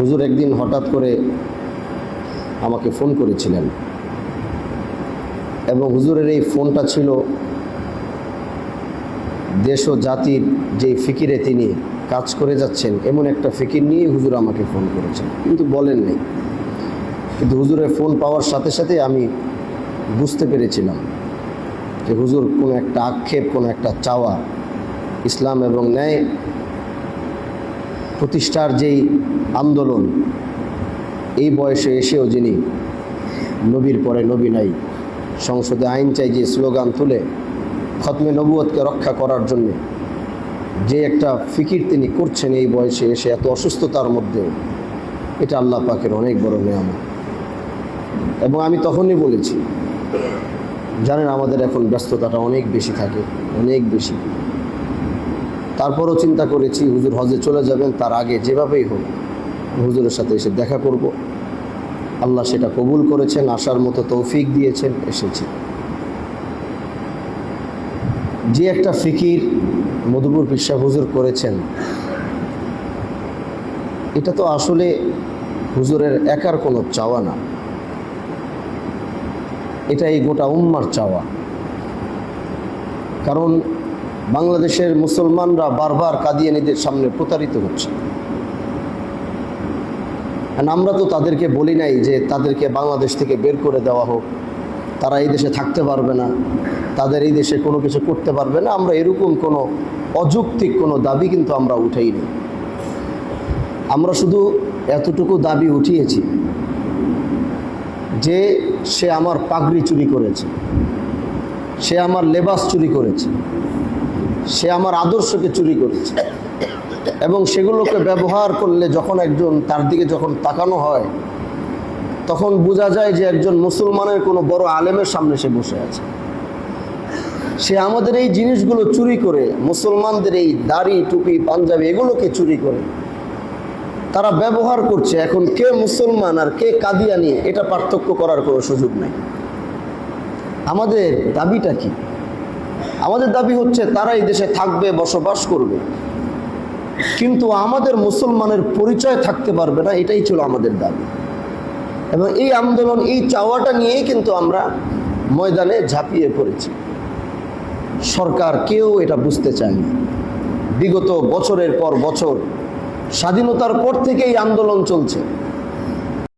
হুজুর একদিন হঠাৎ করে আমাকে ফোন করেছিলেন এবং হুজুরের এই ফোনটা ছিল দেশ ও জাতির যেই ফিকিরে তিনি কাজ করে যাচ্ছেন এমন একটা ফিকির নিয়ে হুজুর আমাকে ফোন করেছেন, কিন্তু বলেন নেই। কিন্তু হুজুরের ফোন পাওয়ার সাথে সাথে আমি বুঝতে পেরেছিলাম যে হুজুর কোনো একটা আক্ষেপ, কোনো একটা চাওয়া ইসলাম এবং ন্যায় প্রতিষ্ঠার যেই আন্দোলন, এই বয়সে এসেও যিনি নবীর পরে নবী নাই, সংসদে আইন চাই যে স্লোগান তুলে খতমে নবুয়তকে রক্ষা করার জন্য যে একটা ফিকির তিনি করছেন এই বয়সে এসে, এত অসুস্থতার মধ্যেও, এটা আল্লাহ পাকের অনেক বড় নিয়ামত। এবং আমি তখনই বলেছি, জানেন আমাদের এখন ব্যস্ততাটা অনেক বেশি থাকে, অনেক বেশি। তারপরও চিন্তা করেছি হুজুর হজে চলে যাবেন, তার আগে যেভাবেই হোক হুজুরের সাথে এসে দেখা করব। আল্লাহ সেটা কবুল করেছেন, আসার মতো তৌফিক দিয়েছেন, এসেছি। যে একটা ফিকির মধুপুর পীর সাহেব হুজুর করেছেন, এটা তো আসলে হুজুরের একার কোনো চাওয়া না, এটা এই গোটা উম্মার চাওয়া। কারণ বাংলাদেশের মুসলমানরা বারবার কাদিয়ানীদের সামনে প্রতারিত হচ্ছে। আমরা তো তাদেরকে বলি নাই যে তাদেরকে বাংলাদেশ থেকে বের করে দেওয়া হোক, তারা এই দেশে থাকতে পারবে না, তাদের এই দেশে কোনো কিছু করতে পারবে না। আমরা এরকম কোনো অযৌক্তিক কোনো দাবি কিন্তু আমরা উঠাইনি। আমরা শুধু এতটুকু দাবি উঠিয়েছি যে সে আমার পাগড়ি চুরি করেছে, সে আমার লেবাস চুরি করেছে, সে আমার আদর্শকে চুরি করেছে, এবং সেগুলোকে ব্যবহার করলে যখন একজন তার দিকে যখন তাকানো হয় তখন বোঝা যায় যে একজন মুসলমানের কোনো বড় আলেমের সামনে সে বসে আছে। সে আমাদের এই জিনিসগুলো চুরি করে, মুসলমানদের এই দাড়ি, টুপি, পাঞ্জাবি এগুলোকে চুরি করে তারা ব্যবহার করছে। এখন কে মুসলমান আর কে কাদিয়ানি এটা পার্থক্য করার কোনো সুযোগ নেই। আমাদের দাবিটা কি? আমাদের দাবি হচ্ছে তারা এই দেশে থাকবে, বসবাস করবে, কিন্তু আমাদের মুসলমানের পরিচয় থাকতে পারবে না, এটাই ছিল আমাদের দাবি। এবং এই আন্দোলন, এই চাওয়াটা নিয়েই কিন্তু আমরা ময়দানে ঝাঁপিয়ে পড়েছি। সরকার কেউ এটা বুঝতে চায়নি। বিগত বছরের পর বছর, স্বাধীনতার পর থেকে এই আন্দোলন চলছে।